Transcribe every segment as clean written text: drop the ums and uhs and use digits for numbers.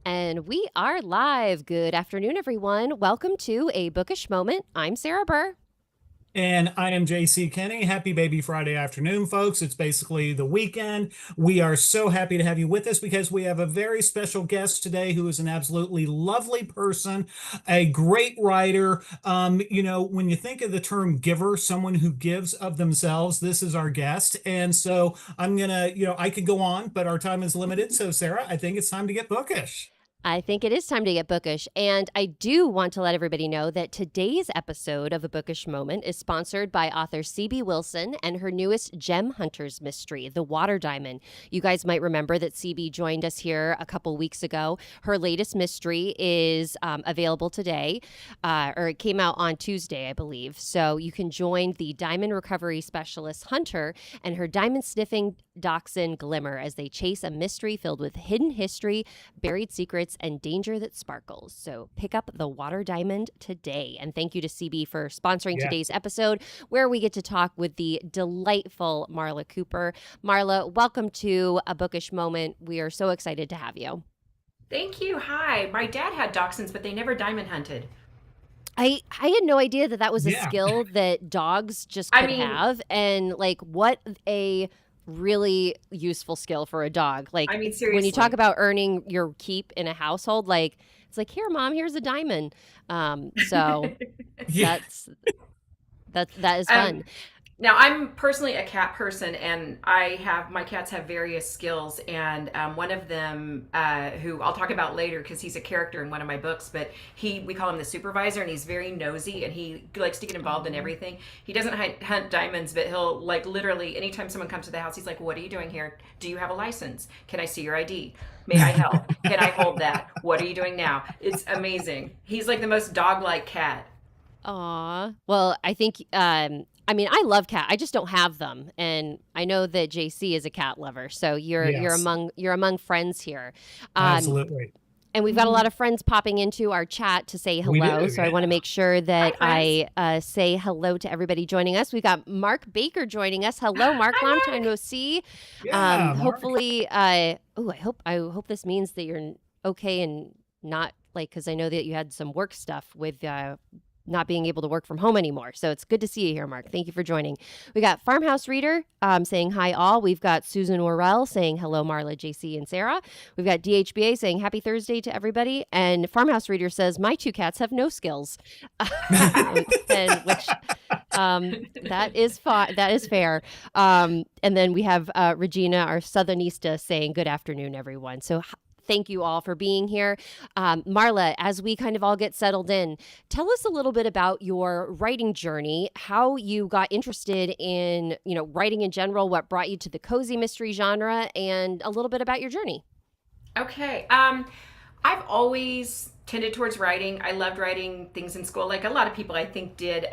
And we are live. Good afternoon, everyone. Welcome to A Bookish Moment. I'm Sarah Burr. And I am J.C. Kenney. Happy Baby Friday afternoon, folks. It's basically the weekend. We are so happy to have you with us because we have a very special guest today who is an absolutely lovely person, a great writer. When you think of the term giver, someone who gives of themselves, this is our guest. And so I could go on, but our time is limited. So, Sarah, I think it's time to get bookish. I think it is time to get bookish. And I do want to let everybody know that today's episode of A Bookish Moment is sponsored by author C.B. Wilson and her newest Gem Hunters mystery, The Water Diamond. You guys might remember that C.B. joined us here a couple weeks ago. Her latest mystery is available today, or it came out on Tuesday, I believe. So you can join the diamond recovery specialist Hunter and her diamond sniffing dachshund Glimmer as they chase a mystery filled with hidden history, buried secrets, and danger that sparkles. So pick up The Water Diamond today. And thank you to CB for sponsoring today's episode, where we get to talk with the delightful MARLA Cooper. MARLA, welcome to A Bookish Moment. We are so excited to have you. Thank you. Hi. My dad had dachshunds, but they never diamond hunted. I had no idea that was a skill that dogs just could have. And what a really useful skill for a dog. Seriously. When you talk about earning your keep in a household, it's like, here, Mom, here's a diamond. So that is fun. Now, I'm personally a cat person, and my cats have various skills, and one of them, who I'll talk about later because he's a character in one of my books, but we call him the supervisor, and he's very nosy, and he likes to get involved in everything. He doesn't hunt diamonds, but he'll literally, anytime someone comes to the house, he's like, "What are you doing here? Do you have a license? Can I see your ID? May I help? Can I hold that? What are you doing now?" It's amazing. He's like the most dog-like cat. Aw. Well, I think, I love cat. I just don't have them. And I know that JC is a cat lover. So you're among friends here. Absolutely. And we've got a lot of friends popping into our chat to say hello. I want to make sure that I say hello to everybody joining us. We've got Mark Baker joining us. Hello, Mark. Long time no see. Yeah, hopefully, I hope this means that you're okay and not because I know that you had some work stuff with not being able to work from home anymore. So it's good to see you here, Mark. Thank you for joining. We got Farmhouse Reader saying hi all. We've got Susan Worrell saying hello, Marla, JC, and Sarah. We've got DHBA saying happy Thursday to everybody. And Farmhouse Reader says, my two cats have no skills. That is fair. And then we have Regina, our Southernista, saying good afternoon, everyone. So thank you all for being here. Marla, as we kind of all get settled in, tell us a little bit about your writing journey, how you got interested in, writing in general, what brought you to the cozy mystery genre, and a little bit about your journey. Okay. I've always tended towards writing. I loved writing things in school, like a lot of people I think did.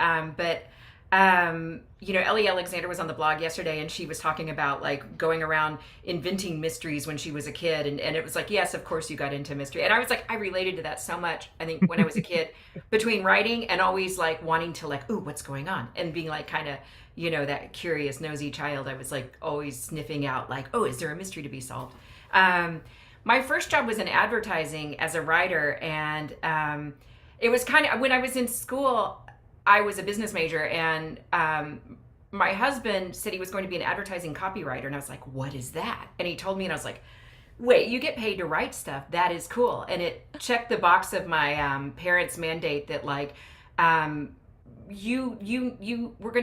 Ellie Alexander was on the blog yesterday, and she was talking about going around inventing mysteries when she was a kid. And it was like, yes, of course you got into mystery. And I was like, I related to that so much. I think when I was a kid, between writing and always wanting to ooh, what's going on? And being kind of, that curious, nosy child. I was always sniffing out oh, is there a mystery to be solved? My first job was in advertising as a writer. And it was kind of, when I was in school, I was a business major, and my husband said he was going to be an advertising copywriter, and I was like, what is that? And he told me, and I was like, wait, you get paid to write stuff? That is cool. And it checked the box of my parents' mandate that we're going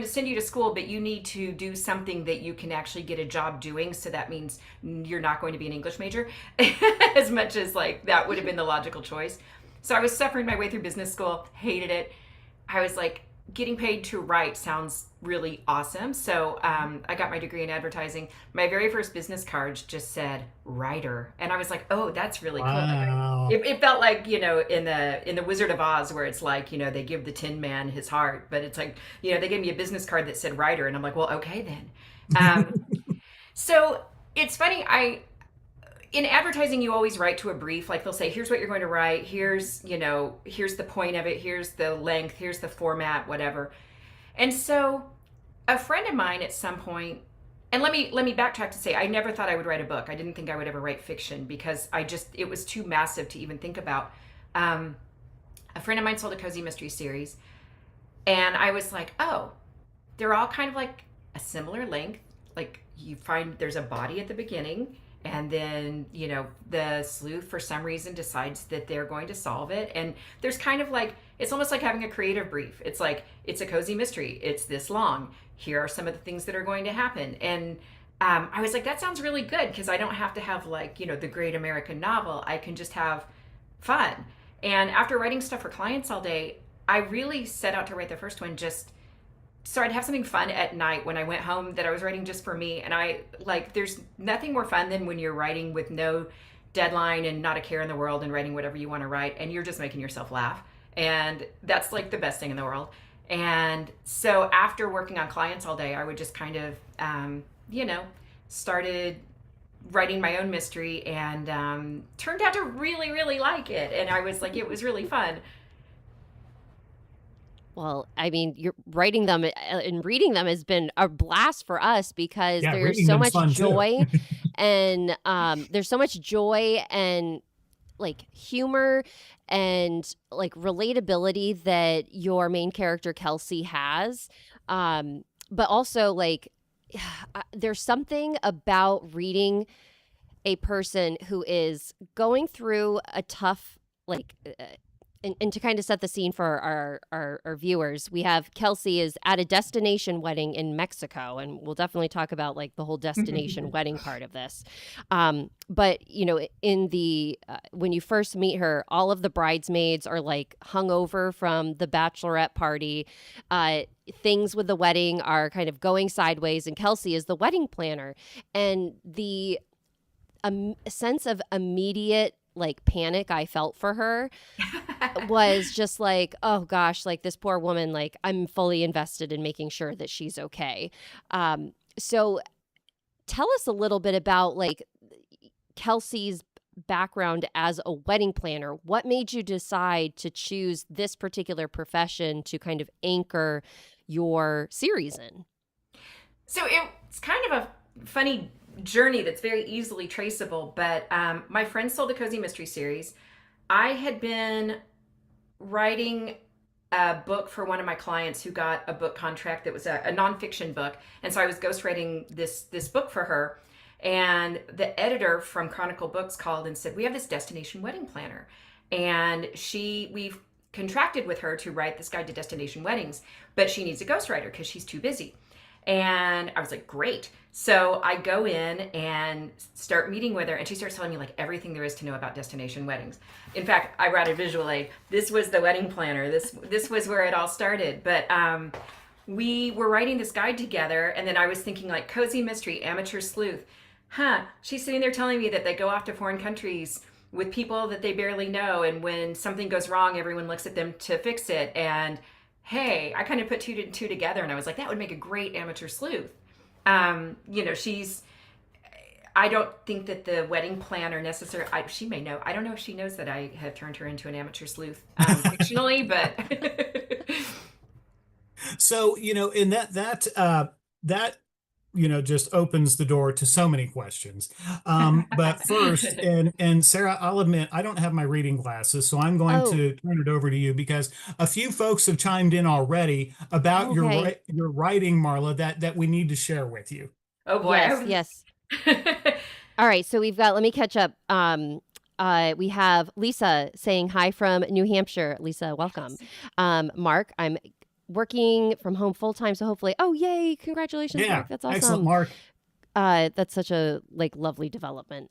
to send you to school, but you need to do something that you can actually get a job doing. So that means you're not going to be an English major, as much as that would have been the logical choice. So I was suffering my way through business school, hated it. I was like, getting paid to write sounds really awesome. So I got my degree in advertising. My very first business cards just said writer, and I was like, "Oh, that's really cool." Wow. It felt like, in the Wizard of Oz, where it's like, they give the Tin Man his heart, but it's like, they gave me a business card that said writer, and I'm like, well, okay then. So it's funny. In advertising, you always write to a brief. Like they'll say, here's what you're going to write. Here's the point of it. Here's the length. Here's the format, whatever. And so a friend of mine at some point, and let me backtrack to say, I never thought I would write a book. I didn't think I would ever write fiction because it was too massive to even think about. A friend of mine sold a cozy mystery series, and I was like, oh, they're all kind of like a similar length. Like you find there's a body at the beginning, and then the sleuth for some reason decides that they're going to solve it, and there's kind of like, it's almost like having a creative brief. It's like, it's a cozy mystery, it's this long, here are some of the things that are going to happen. And I was like, that sounds really good, because I don't have to have like the great American novel. I can just have fun. And after writing stuff for clients all day, I really set out to write the first one just so I'd have something fun at night when I went home that I was writing just for me. And there's nothing more fun than when you're writing with no deadline and not a care in the world and writing whatever you want to write, and you're just making yourself laugh. And that's like the best thing in the world. And so after working on clients all day, I would just kind of, started writing my own mystery, and turned out to really, really like it. And I was like, it was really fun. Well, I mean, you're writing them and reading them has been a blast for us because there's so much joy and there's so much joy and like humor and like relatability that your main character Kelsey has. But also like there's something about reading a person who is going through a tough and to kind of set the scene for our viewers, we have Kelsey is at a destination wedding in Mexico, and we'll definitely talk about like the whole destination wedding part of this. But in the when you first meet her, all of the bridesmaids are like hungover from the bachelorette party. Things with the wedding are kind of going sideways, and Kelsey is the wedding planner, and the sense of immediate like panic I felt for her was just like, oh gosh, like this poor woman, like I'm fully invested in making sure that she's okay. So tell us a little bit about like Kelsey's background as a wedding planner. What made you decide to choose this particular profession to kind of anchor your series in? So it's kind of a funny journey that's very easily traceable, but my friend sold a cozy mystery series. I had been writing a book for one of my clients who got a book contract that was a nonfiction book, and so I was ghostwriting this book for her. And the editor from Chronicle Books called and said, we have this destination wedding planner, and we've contracted with her to write this guide to destination weddings, but she needs a ghostwriter because she's too busy. And I was like, great. So I go in and start meeting with her, and she starts telling me like everything there is to know about destination weddings. In fact, I brought a visual aid. This was the wedding planner. This was where it all started. But we were writing this guide together, and then I was thinking like cozy mystery, amateur sleuth. She's sitting there telling me that they go off to foreign countries with people that they barely know, and when something goes wrong, everyone looks at them to fix it. And hey, I kind of put two to two together, and I was like, that would make a great amateur sleuth. I don't think that the wedding planner necessarily, she may know. I don't know if she knows that I have turned her into an amateur sleuth fictionally, but. So, in that just opens the door to so many questions. But first, and Sarah, I'll admit, I don't have my reading glasses, so I'm going to turn it over to you because a few folks have chimed in already about your writing, Marla, that we need to share with you. Oh boy. Yes. All right. So let me catch up. We have Lisa saying hi from New Hampshire. Lisa, welcome. Mark, I'm working from home full time, so hopefully, yay, congratulations, Mark. That's awesome. Excellent, Mark. That's such a lovely development.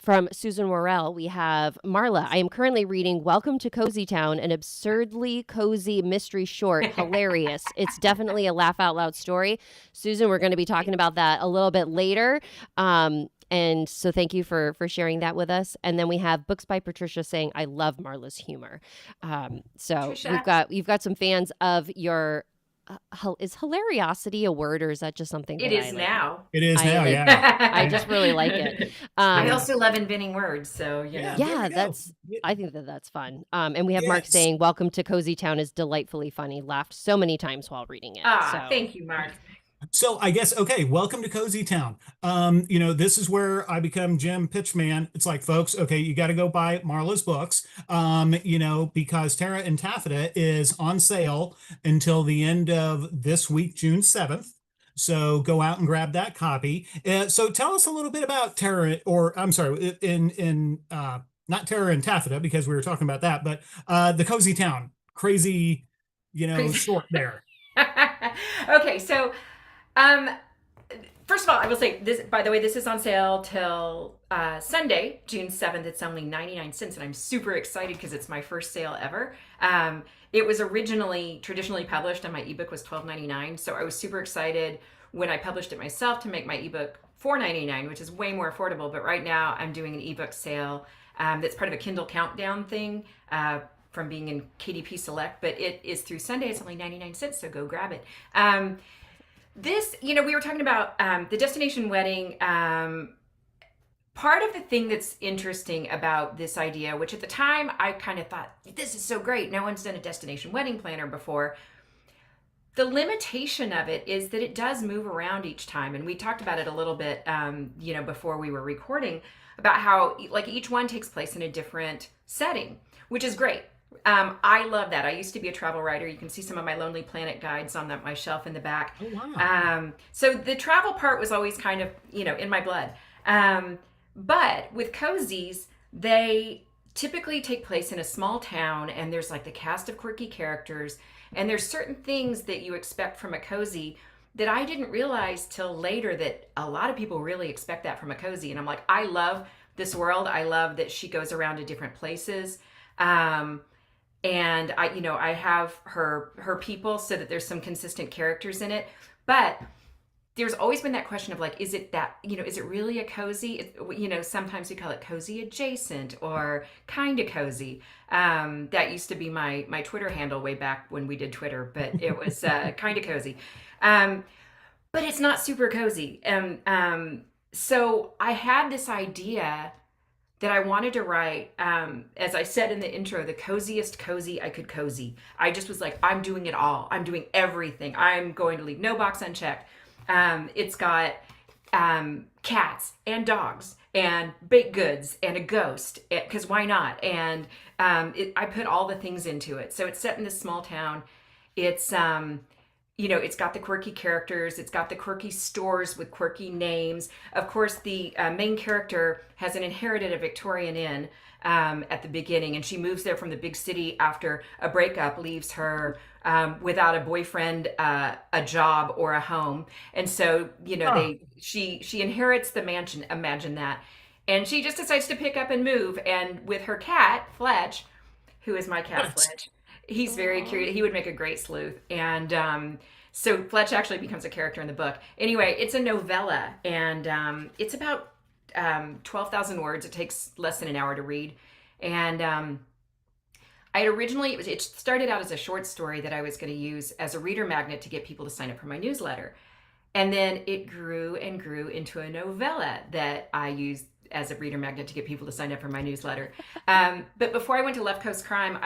From Susan Worrell, we have Marla. I am currently reading Welcome to Cozy Town, an absurdly cozy mystery short. Hilarious. It's definitely a laugh out loud story. Susan, we're going to be talking about that a little bit later. And so thank you for sharing that with us. And then we have Books by Patricia saying, I love Marla's humor. So Trisha? you've got some fans of your is hilariosity a word, or is that just something It that is now. It is I now, like- yeah. I just really like it. I also love inventing words, so you know. there Yeah, we go. that's. I think that's fun. And we have Mark Yes. saying, "Welcome to Cozy Town is delightfully funny. Laughed so many times while reading it." So Thank you, Mark. So I guess, okay, welcome to Cozy Town. This is where I become Jim Pitchman. It's like, folks, okay, you got to go buy Marla's books, because Terra and Taffeta is on sale until the end of this week, June 7th. So go out and grab that copy. So tell us a little bit about Terra, or I'm sorry, not Terra and Taffeta, because we were talking about that, but the Cozy Town, crazy, Crazy. short there. Okay, so um, first of all, I will say this, by the way, this is on sale till Sunday, June 7th. It's only 99 cents, and I'm super excited because it's my first sale ever. It was originally traditionally published, and my ebook was $12.99. So I was super excited when I published it myself to make my ebook $4.99, which is way more affordable. But right now, I'm doing an ebook sale that's part of a Kindle Countdown thing. From being in KDP Select, but it is through Sunday. It's only 99 cents, so go grab it. This, we were talking about the destination wedding. Part of the thing that's interesting about this idea, which at the time I kind of thought, this is so great. No one's done a destination wedding planner before. The limitation of it is that it does move around each time. And we talked about it a little bit, before we were recording, about how like each one takes place in a different setting, which is great. I love that. I used to be a travel writer. You can see some of my Lonely Planet guides on my shelf in the back. Oh, wow. So the travel part was always kind of, in my blood. But with cozies, they typically take place in a small town, and there's like the cast of quirky characters, and there's certain things that you expect from a cozy that I didn't realize till later that a lot of people really expect that from a cozy. And I'm like, I love this world. I love that she goes around to different places. And I have her people so that there's some consistent characters in it. But there's always been that question of like, is it really a cozy? Sometimes we call it cozy adjacent or kind of cozy. That used to be my Twitter handle way back when we did Twitter, but it was kind of cozy. But it's not super cozy. So I had this idea that I wanted to write, as I said in the intro, the coziest cozy I could cozy. I just was like, I'm doing it all. I'm doing everything. I'm going to leave no box unchecked. It's got cats and dogs and baked goods and a ghost, because why not? And I put all the things into it. So it's set in this small town. It's it's got the quirky characters. It's got the quirky stores with quirky names. Of course, the main character has inherited a Victorian inn at the beginning, and she moves there from the big city after a breakup leaves her without a boyfriend, a job, or a home. And so, she inherits the mansion. Imagine that. And she just decides to pick up and move. And with her cat, Fletch, who is my cat, Fletch. He's very curious. He would make a great sleuth. And so Fletch actually becomes a character in the book. Anyway, it's a novella, and it's about 12,000 words. It takes less than an hour to read. And it started out as a short story that I was going to use as a reader magnet to get people to sign up for my newsletter. And then it grew and grew into a novella that I used as a reader magnet to get people to sign up for my newsletter. But before I went to Left Coast Crime,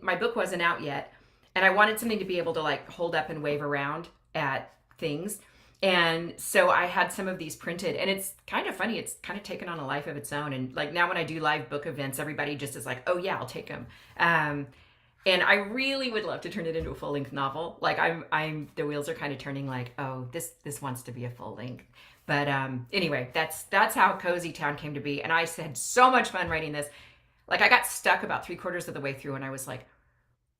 my book wasn't out yet. And I wanted something to be able to like hold up and wave around at things. And so I had some of these printed, and it's kind of funny. It's kind of taken on a life of its own. And like now when I do live book events, everybody just is like, oh yeah, I'll take them. And I really would love to turn it into a full length novel. Like the wheels are kind of turning like, oh, this wants to be a full length. But anyway, that's how Cozy Town came to be. And I had so much fun writing this. Like I got stuck about 3/4 of the way through, and I was like,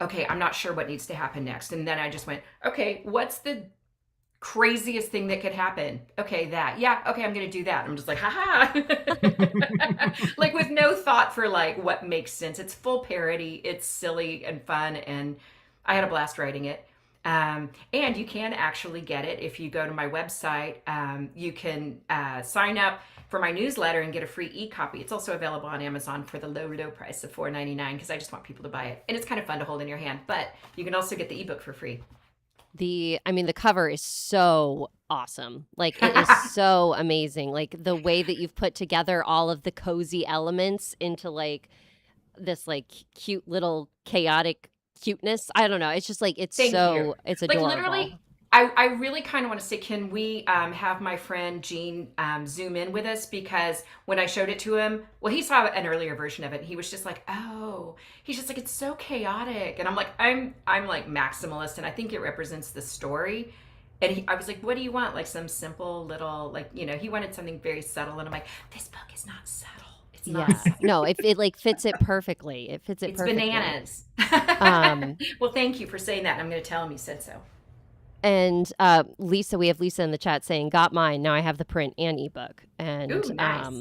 okay, I'm not sure what needs to happen next. And then I just went, okay, what's the craziest thing that could happen. Okay, that. Yeah, okay, I'm gonna do that. I'm just like, haha. Like with no thought for like what makes sense. It's full parody. It's silly and fun, and I had a blast writing it. And you can actually get it if you go to my website. You can sign up for my newsletter and get a free e-copy. It's also available on Amazon for the low price of $4.99 because I just want people to buy it. And it's kind of fun to hold in your hand. But you can also get the ebook for free. The cover is so awesome. Like, it is so amazing. Like, the way that you've put together all of the cozy elements into like this like cute little chaotic cuteness. I don't know. It's just like it's Thank you. it's Like adorable. literally, I really kind of want to say, can we have my friend Gene zoom in with us? Because when I showed it to him, well, he saw an earlier version of it. And he was just like, oh, he's just like, it's so chaotic. And I'm like, I'm like maximalist, and I think it represents the story. And I was like, what do you want? Like some simple little, like, he wanted something very subtle. And I'm like, this book is not subtle. It's not subtle. No, it like fits it perfectly. It fits it It's perfectly. bananas. Well, thank you for saying that. I'm going to tell him you said so. And Lisa, we have Lisa in the chat saying, got mine. Now I have the print and ebook. And Ooh, nice.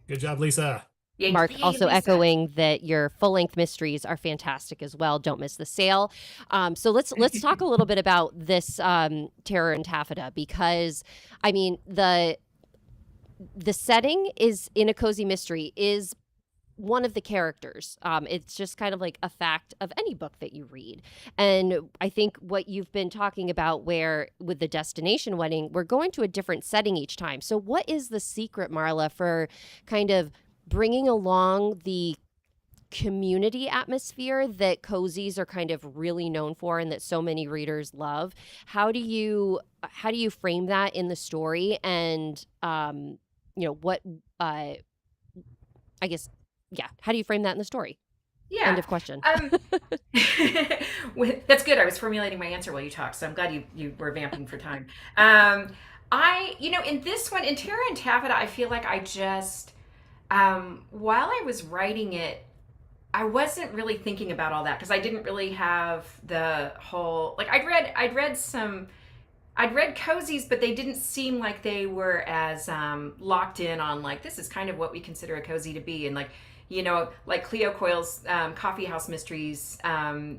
Good job, Lisa. Yay, Mark yay, also Lisa. echoing that your full-length mysteries are fantastic as well. Don't miss the sale. So let's talk a little bit about this Terror in Taffeta, because I mean the setting is in A Cozy Mystery is one of the characters. It's just kind of like a fact of any book that you read. And I think what you've been talking about, where with the destination wedding, we're going to a different setting each time. So what is the secret, Marla, for kind of bringing along the community atmosphere that cozies are kind of really known for and that so many readers love? How do you frame that in the story? And what I guess, yeah, how do you frame that in the story? Yeah. End of question. That's good. I was formulating my answer while you talked, so I'm glad you were vamping for time. In this one, in Terror in Taffeta, I feel like I just, while I was writing it, I wasn't really thinking about all that because I didn't really have the whole, like, I'd read cozies, but they didn't seem like they were as locked in on, like, this is kind of what we consider a cozy to be. And, like, like Cleo Coyle's Coffee House Mysteries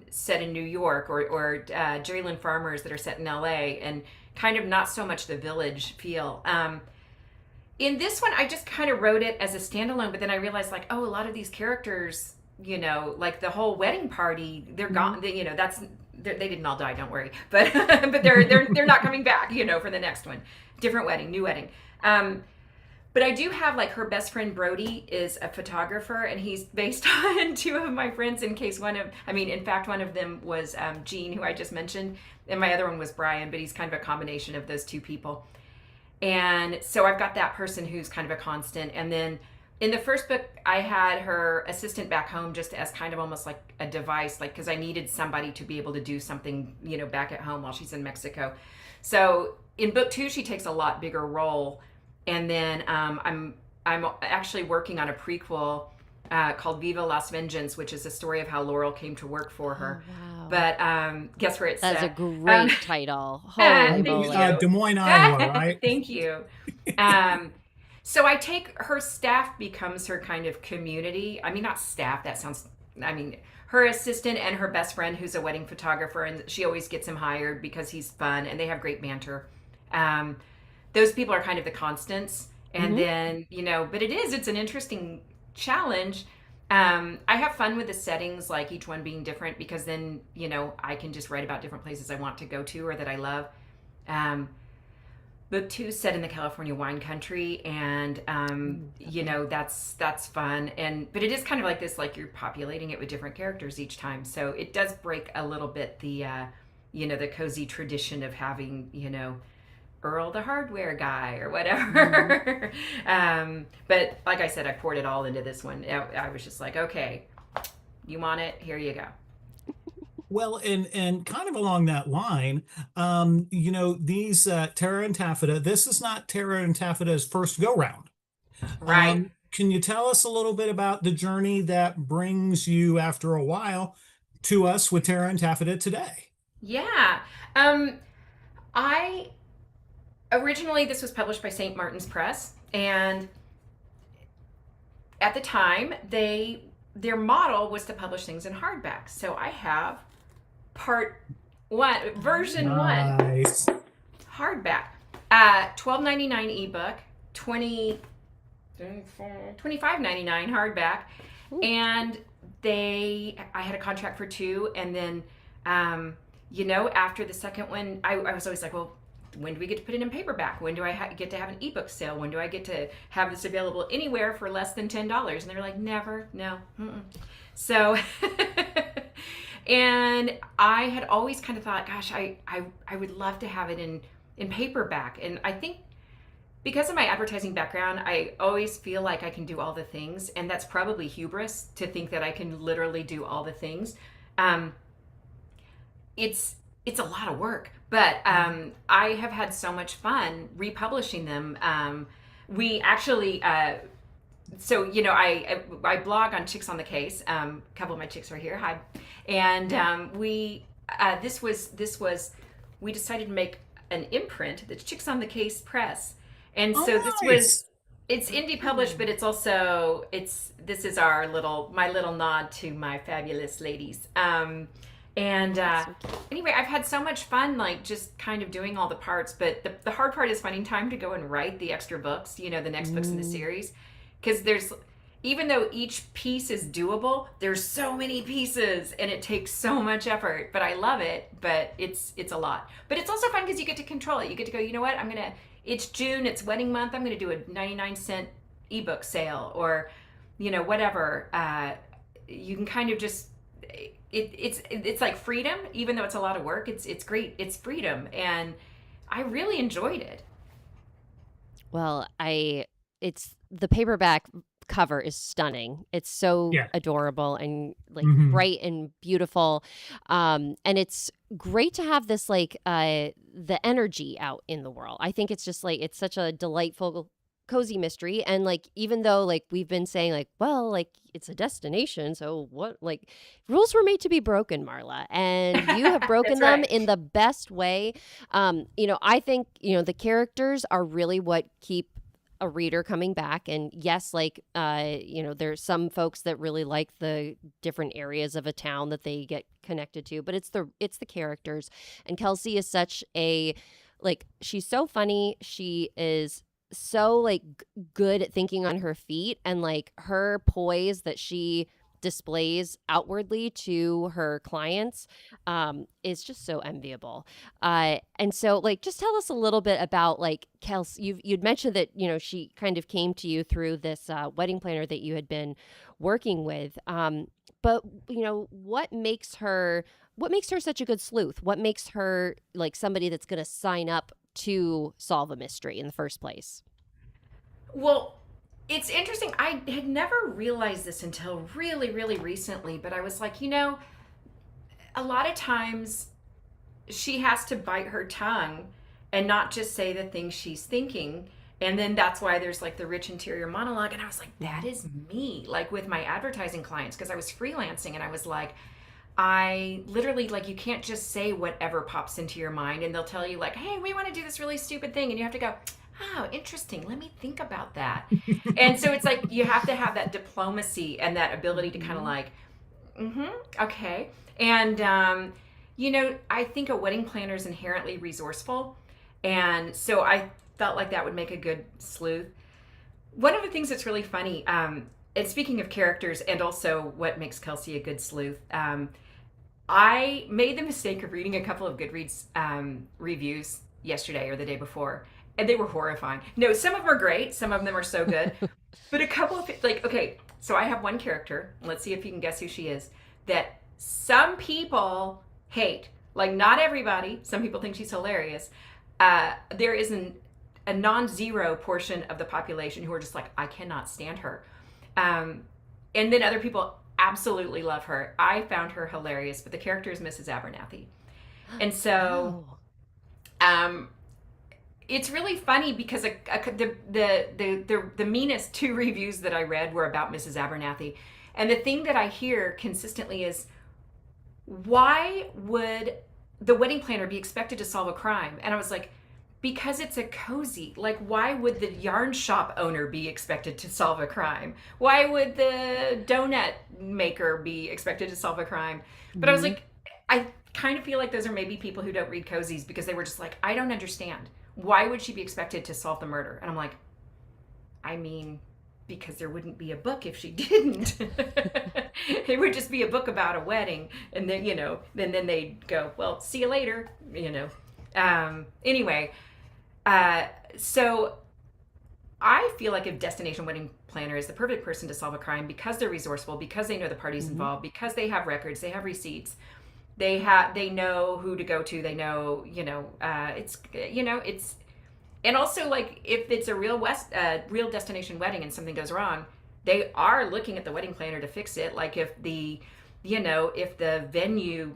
set in New York, or Jerry Lynn Farmer's that are set in LA, and kind of not so much the village feel. In this one, I just kind of wrote it as a standalone, but then I realized, like, oh, a lot of these characters, like the whole wedding party, they're gone. They didn't all die, don't worry. But but they're not coming back, for the next one. Different wedding, new wedding. But I do have, like, her best friend Brody is a photographer, and he's based on two of my friends. In fact, one of them was Gene, who I just mentioned, and my other one was Brian, but he's kind of a combination of those two people. And so I've got that person who's kind of a constant. And then in the first book, I had her assistant back home just as kind of almost like a device, like, because I needed somebody to be able to do something, back at home while she's in Mexico. So in book 2, she takes a lot bigger role. And then I'm actually working on a prequel called Viva Las Vengeance, which is a story of how Laurel came to work for her. Oh, wow. But guess where it's set? That's a great title. Holy moly. Des Moines, Iowa, right? Thank you. So I take her staff becomes her kind of community. I mean, not staff, her assistant and her best friend, who's a wedding photographer, and she always gets him hired because he's fun and they have great banter. Those people are kind of the constants. And then, but it's an interesting challenge. I have fun with the settings, like each one being different, because then, I can just write about different places I want to go to or that I love. Book 2 set in the California wine country, and that's fun. But it is kind of like this, like, you're populating it with different characters each time, so it does break a little bit the the cozy tradition of having Earl the hardware guy or whatever. But like I said, I poured it all into this one. I was just like, okay, you want it, here you go. Well, and kind of along that line, these Terror in Taffeta, this is not Terror in Taffeta's first go-round. Right. Can you tell us a little bit about the journey that brings you, after a while, to us with Terror in Taffeta today? Yeah. Originally, this was published by St. Martin's Press, and at the time, their model was to publish things in hardback. So I have part one, version one, Nice. hardback, $12.99 ebook, $25.99 hardback, and I had a contract for two, and then after the second one, I was always like, well, when do we get to put it in paperback? When do I get to have an ebook sale? When do I get to have this available anywhere for less than $10? And they're like, never, no. Mm-mm. So, and I had always kind of thought, gosh, I would love to have it in paperback. And I think because of my advertising background, I always feel like I can do all the things. And that's probably hubris to think that I can literally do all the things. It's a lot of work, but I have had so much fun republishing them. We actually, I blog on Chicks on the Case. A couple of my chicks are here. Hi. And we decided to make an imprint, the Chicks on the Case Press. And so it's indie published, but it's also, this is my little nod to my fabulous ladies. Anyway, I've had so much fun, like just kind of doing all the parts, but the hard part is finding time to go and write the extra books, the next books in the series. Because even though each piece is doable, there's so many pieces and it takes so much effort, but I love it, but it's a lot. But it's also fun because you get to control it. You get to go, you know what, it's June, it's wedding month, I'm going to do a 99-cent ebook sale or, whatever. You can kind of just, it's like freedom, even though it's a lot of work. It's great. It's freedom, and I really enjoyed it. Well, it's the paperback cover is stunning. It's so adorable and like bright and beautiful, and it's great to have this the energy out in the world. I think it's just it's such a delightful, cozy mystery. And even though we've been saying it's a destination, so what, rules were made to be broken, Marla, and you have broken them in the best way. I think the characters are really what keep a reader coming back. And yes, there's some folks that really like the different areas of a town that they get connected to, but it's the characters. And Kelsey is such a she's so funny. She is so good at thinking on her feet, and her poise that she displays outwardly to her clients is just so enviable. And so just tell us a little bit about Kelsey. You'd mentioned that she kind of came to you through this wedding planner that you had been working with, but what makes her such a good sleuth? What makes her somebody that's going to sign up to solve a mystery in the first place? Well, it's interesting. I had never realized this until really, really recently, but I was like, a lot of times she has to bite her tongue and not just say the things she's thinking. And then that's why there's the rich interior monologue. And I was like, that is me, with my advertising clients, because I was freelancing and I was like, I literally you can't just say whatever pops into your mind, and they'll tell you hey, we want to do this really stupid thing, and you have to go, oh, interesting, let me think about that. And so it's you have to have that diplomacy and that ability to kind of okay. And I think a wedding planner is inherently resourceful, and so I felt that would make a good sleuth. One of the things that's really funny, and speaking of characters and also what makes Kelsey a good sleuth, I made the mistake of reading a couple of Goodreads reviews yesterday or the day before, and they were horrifying. No, some of them are great. Some of them are so good. But a couple of, okay, so I have one character. Let's see if you can guess who she is. That some people hate. Not everybody. Some people think she's hilarious. There is a non-zero portion of the population who are just I cannot stand her. And then other people absolutely love her. I found her hilarious, but the character is Mrs. Abernathy. And so it's really funny because the meanest two reviews that I read were about Mrs. Abernathy. And the thing that I hear consistently is, why would the wedding planner be expected to solve a crime? And I was like, because it's a cozy. Like, why would the yarn shop owner be expected to solve a crime? Why would the donut maker be expected to solve a crime? But I was Hmm. like, I kind of feel like those are maybe people who don't read cozies because they were just like, I don't understand. Why would she be expected to solve the murder? And I'm like, I mean, because there wouldn't be a book if she didn't. It would just be a book about a wedding, and then then they'd go, well, see you later, Anyway, so I feel like a destination wedding planner is the perfect person to solve a crime because they're resourceful, because they know the parties Hmm. involved, because they have records, they have receipts, they know who to go to, they know, it's and also, like, if it's a real destination wedding and something goes wrong, they are looking at the wedding planner to fix it. Like, if the venue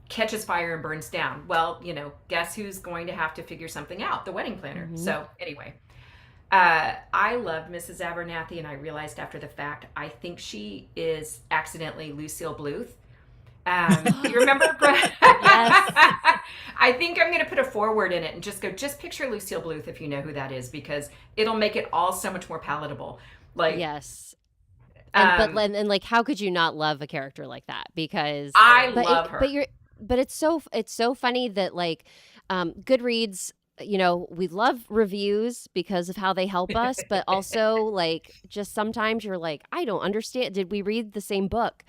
catches fire and burns down, well, guess who's going to have to figure something out? The wedding planner. Hmm. So anyway, I loved Mrs. Abernathy, and I realized after the fact, I think she is accidentally Lucille Bluth. You remember? Yes. I think I'm going to put a foreword in it and just picture Lucille Bluth if you know who that is, because it'll make it all so much more palatable. Like, Yes. And um, like, how could you not love a character like that? Because, I but love her. it's so funny that, like, Goodreads, we love reviews because of how they help us, but also, like, just sometimes you're like, I don't understand. Did we read the same book?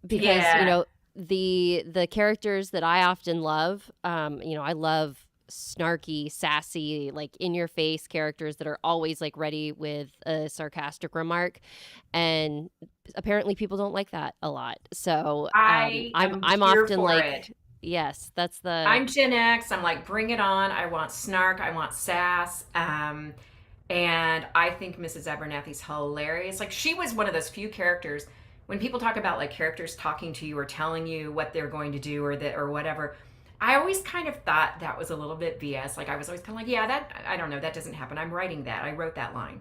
Because, Yeah, the characters that I often love, I love snarky, sassy, like, in your face characters that are always, like, ready with a sarcastic remark, and apparently people don't like that a lot. So I I'm am I'm here often for like, it. yes, that's the I'm Gen X. I'm like, bring it on. I want snark. I want sass. And I think Mrs. Abernathy's hilarious. Like, she was one of those few characters. When people talk about, like, characters talking to you or telling you what they're going to do or whatever, I always kind of thought that was a little bit BS. Like, I was always kind of like, yeah, that, I don't know, that doesn't happen. I'm writing that. I wrote that line.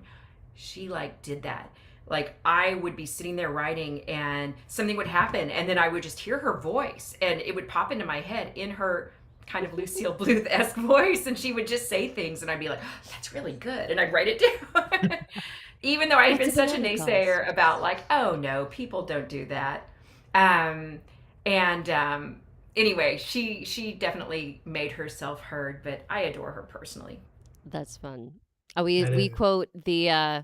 She, like, did that. Like, I would be sitting there writing and something would happen, and then I would just hear her voice, and it would pop into my head in her kind of Lucille Bluth-esque voice, and she would just say things, and I'd be like, oh, that's really good, and I'd write it down. Even though I had what's been a such a banana cost? naysayer about, like, oh no, people don't do that. Um, and Anyway, she definitely made herself heard, but I adore her personally. That's fun. We That we is. quote the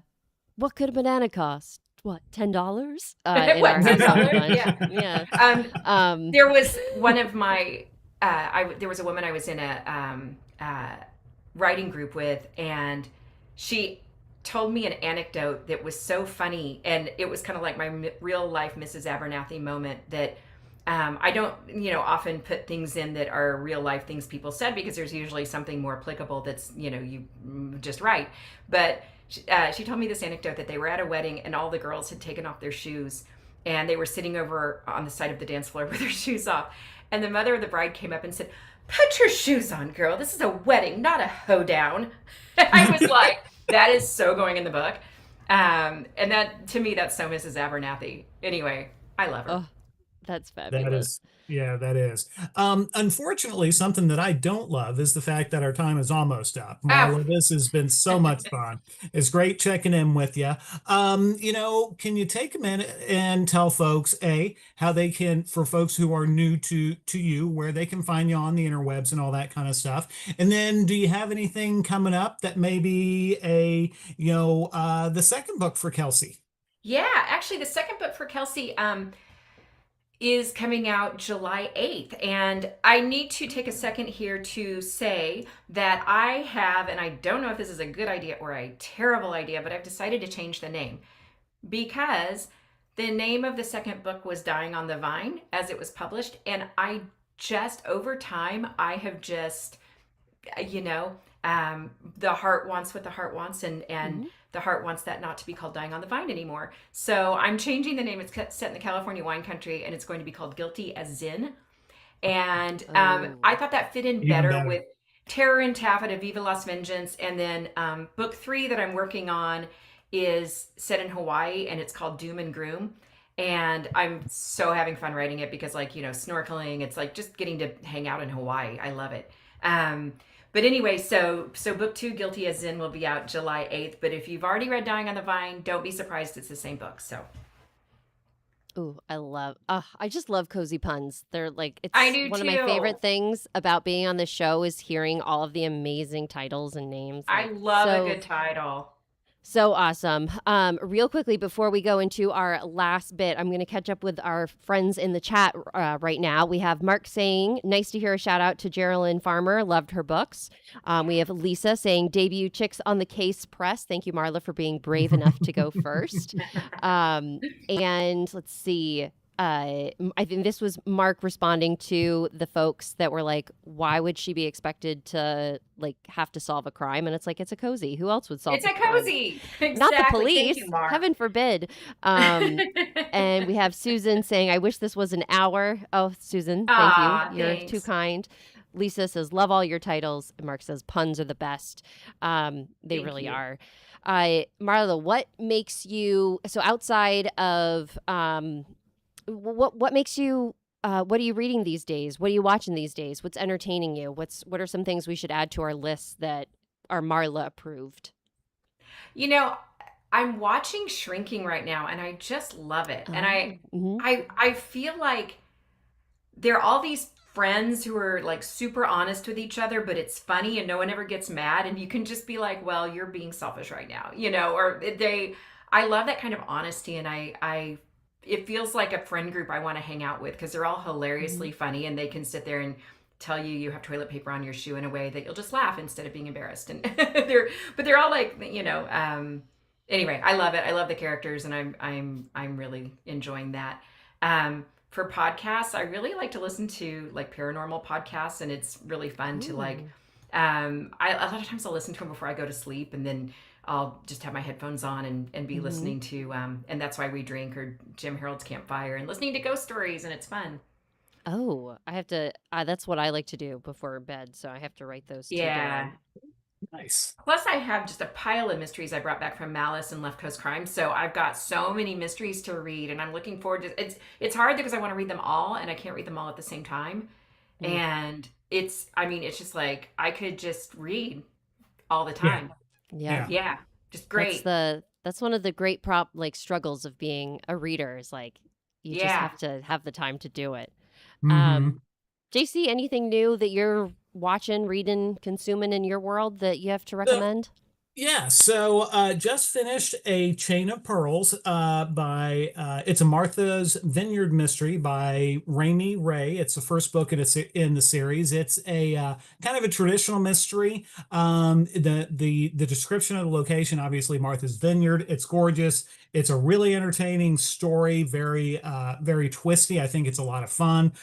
what could a banana cost? What, $10? In our What, house a whole $10? bunch. Yeah. Yeah. Um, Um, there was one of my there was a woman I was in a writing group with, and she told me an anecdote that was so funny, and it was kind of like my real life Mrs. Abernathy moment. That I don't, often put things in that are real life things people said, because there's usually something more applicable that's, you just write. But she told me this anecdote that they were at a wedding and all the girls had taken off their shoes, and they were sitting over on the side of the dance floor with their shoes off. And the mother of the bride came up and said, "Put your shoes on, girl. This is a wedding, not a hoedown." I was like, that is so going in the book. And that, to me, that's so Mrs. Abernathy. Anyway, I love her. oh, that's That fabulous. is, yeah, that is. Unfortunately, something that I don't love is the fact that our time is almost up. Ah, Marla, this has been so much fun. It's great checking in with you. Can you take a minute and tell folks, how they can, for folks who are new to you, where they can find you on the interwebs and all that kind of stuff? And then, do you have anything coming up that may be the second book for Kelsey? yeah, actually, the second book for Kelsey is coming out July 8th. And I need to take a second here to say that I have, and I don't know if this is a good idea or a terrible idea, but I've decided to change the name, because the name of the second book was Dying on the Vine as it was published. And I just, over time, I have just, you know, the heart wants what the heart wants, and Hmm. the heart wants that not to be called Dying on the Vine anymore. So I'm changing the name. It's set in the California wine country, and it's going to be called Guilty as Zin. And Oh. I thought that fit in Even better better. with Terror in Taffeta, Viva Las Vengeance. And then book 3 that I'm working on is set in Hawaii, and it's called Doom and Groom. And I'm so having fun writing it because, like, snorkeling, it's like just getting to hang out in Hawaii. I love it. Um, But anyway, so book 2, Guilty as Sin, will be out July 8th. But if you've already read Dying on the Vine, don't be surprised it's the same book. So Ooh, I just love cozy puns. They're like, I it's do one too. of my favorite things about being on the show is hearing all of the amazing titles and names. I Like, love so, a good title. so awesome. Real quickly, before we go into our last bit, I'm going to catch up with our friends in the chat right now. We have Mark saying, nice to hear a shout out to Geraldine Farmer. Loved her books. We have Lisa saying, debut Chicks on the Case Press. Thank you, Marla, for being brave enough to go first. And let's see. I think this was Mark responding to the folks that were like, why would she be expected to like have to solve a crime? And it's like, it's a cozy. Who else would solve It's the a crime? cozy. Exactly. Not the Thank police. you, Mark. Heaven forbid. And we have Susan saying, I wish this was an hour. Oh, Susan, thank you. You're Thanks. too kind. Lisa says, love all your titles. And Mark says, puns are the best. They Thank really you. are. Marla, what makes you, so outside of, what makes you, what are you reading these days? What are you watching these days? What's entertaining you? What are some things we should add to our lists that are Marla approved? You know, I'm watching Shrinking right now, and I just love it. And Mhm. I feel like there are all these friends who are like super honest with each other, but it's funny and no one ever gets mad. And you can just be like, well, you're being selfish right now, or I love that kind of honesty. And it feels like a friend group I want to hang out with because they're all hilariously funny and they can sit there and tell you have toilet paper on your shoe in a way that you'll just laugh instead of being embarrassed. And they're all like, anyway, I love it. I love the characters and I'm really enjoying that. For podcasts, I really like to listen to like paranormal podcasts, and it's really fun to like, a lot of times I'll listen to them before I go to sleep, and then I'll just have my headphones on and be listening to, and That's Why We Drink or Jim Harold's Campfire and listening to ghost stories, and it's fun. Oh, I have to, that's what I like to do before bed. So I have to write those two Yeah. down. Nice. Plus, I have just a pile of mysteries I brought back from Malice and Left Coast Crime. So I've got so many mysteries to read, and I'm looking forward to it's hard because I want to read them all, and I can't read them all at the same time. And it's just like I could just read all the time. Yeah. Just great. That's one of the great struggles of being a reader is like you just have to have the time to do it. JC, anything new that you're watching, reading, consuming in your world that you have to recommend? Yeah, so just finished A Chain of Pearls by it's a Martha's Vineyard mystery by Raimi Ray. It's the first book in the series. It's a kind of a traditional mystery. The description of the location, obviously Martha's Vineyard. It's gorgeous. It's a really entertaining story, very very twisty. I think it's a lot of fun.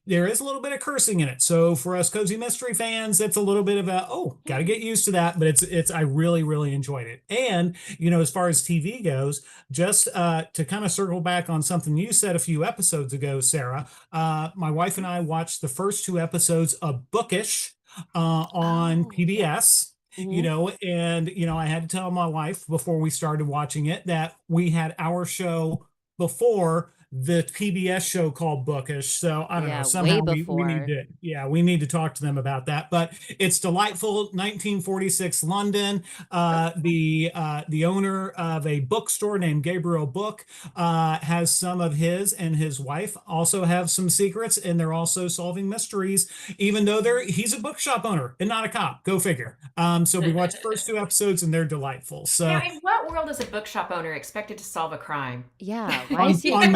There is a little bit of cursing in it, so for us cozy mystery fans, that's a little bit of got to get used to that. But I really enjoyed it. And as far as TV goes, just to kind of circle back on something you said a few episodes ago, Sarah, my wife and I watched the first 2 episodes of Bookish on PBS. And I had to tell my wife before we started watching it that we had our show before the PBS show called Bookish. So I don't know, somehow we need to talk to them about that. But it's delightful. 1946 London. The owner of a bookstore named Gabriel Book has some of his and his wife also have some secrets, and they're also solving mysteries, even though he's a bookshop owner and not a cop. Go figure. So we watched the first 2 episodes and they're delightful. So now, in what world is a bookshop owner expected to solve a crime? Yeah, why is he on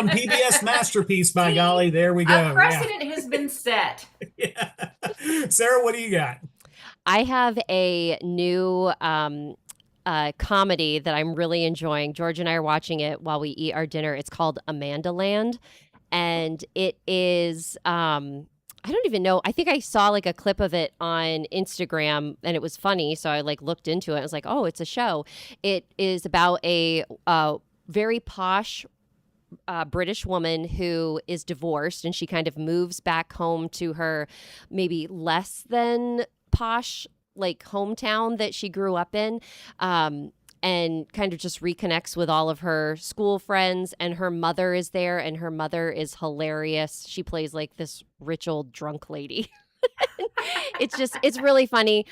PBS Masterpiece, by golly, there we go. A precedent has been set. Yeah. Sarah, what do you got? I have a new comedy that I'm really enjoying. George and I are watching it while we eat our dinner. It's called Amanda Land, and it is I don't even know. I think I saw like a clip of it on Instagram and it was funny, so I like looked into it. I was like, "Oh, it's a show." It is about a very posh British woman who is divorced, and she kind of moves back home to her maybe less than posh like hometown that she grew up in, and kind of just reconnects with all of her school friends. And her mother is there, and her mother is hilarious. She plays like this rich old drunk lady. It's really funny.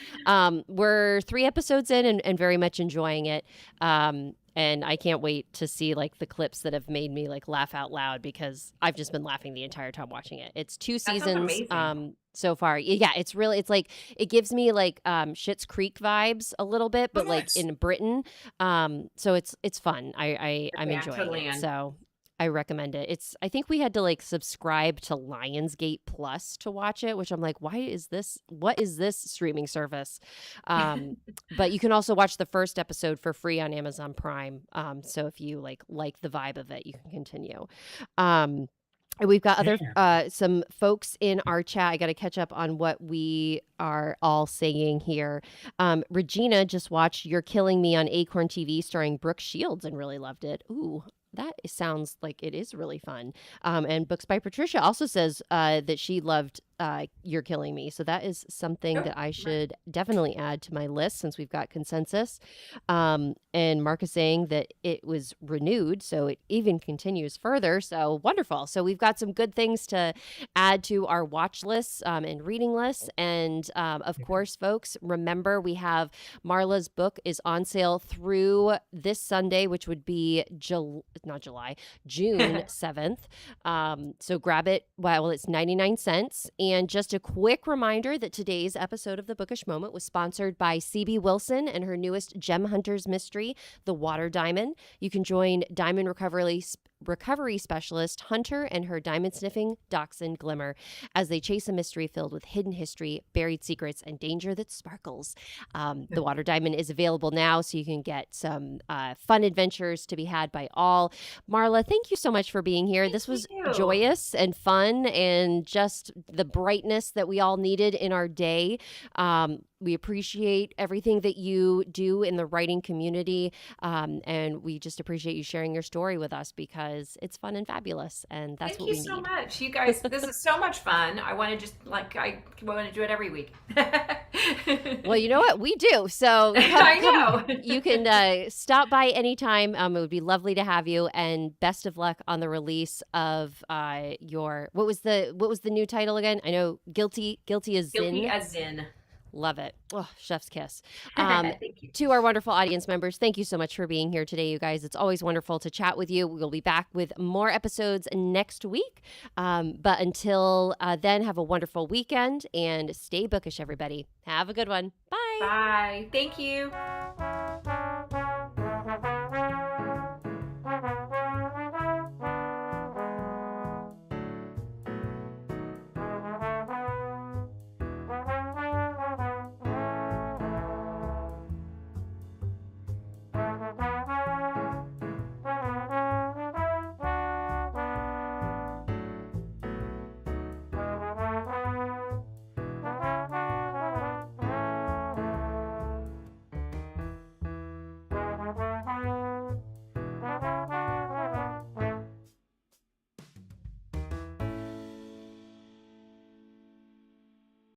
We're 3 episodes in and very much enjoying it. And I can't wait to see like the clips that have made me like laugh out loud because I've just been laughing the entire time watching it. It's 2 That sounds seasons amazing. so far. Yeah, it's like it gives me like Schitt's Creek vibes a little bit, Oh, but like nice. in Britain. So it's fun. I'm Okay, I'm enjoying totally it. in. So I recommend it. I think we had to like subscribe to Lionsgate Plus to watch it, which I'm like, what is this streaming service? But you can also watch the first episode for free on Amazon Prime. So if you like the vibe of it, you can continue. And we've got other Yeah. some folks in our chat. I got to catch up on what we are all saying here. Regina just watched "You're Killing Me" on Acorn TV, starring Brooke Shields, and really loved it. Ooh, that sounds like it is really fun. And Books by Patricia also says that she loved "You're Killing Me," so that is something Oh, that I right. should definitely add to my list since we've got consensus. And Mark is saying that it was renewed, so it even continues further. So wonderful. So we've got some good things to add to our watch lists and reading lists. And of course, folks, remember we have Marla's book is on sale through this Sunday, which would be not July, June 7th. So grab it while it's 99 cents. And just a quick reminder that today's episode of The Bookish Moment was sponsored by C.B. Wilson and her newest Gem Hunters mystery, The Water Diamond. You can join diamond recovery specialist Hunter and her diamond sniffing dachshund Glimmer as they chase a mystery filled with hidden history, buried secrets, and danger that sparkles. The Water Diamond is available now, so you can get some fun adventures to be had by all. Marla, thank you so much for being here. Thank This was you. joyous and fun and just the brightness that we all needed in our day. We appreciate everything that you do in the writing community. And we just appreciate you sharing your story with us because it's fun and fabulous. And that's Thank what you we so need. much. You guys, this is so much fun. I want to I want to do it every week. Well, you know what? We do. So I come. know. You can stop by anytime. It would be lovely to have you. And best of luck on the release of your what was the new title again? I know Guilty as Guilty Sin. as in. Love it. Oh, chef's kiss. Thank you. To our wonderful audience members, thank you so much for being here today, you guys. It's always wonderful to chat with you. We'll be back with more episodes next week. But until then, have a wonderful weekend and stay bookish, everybody. Have a good one. Bye. Bye. Thank you.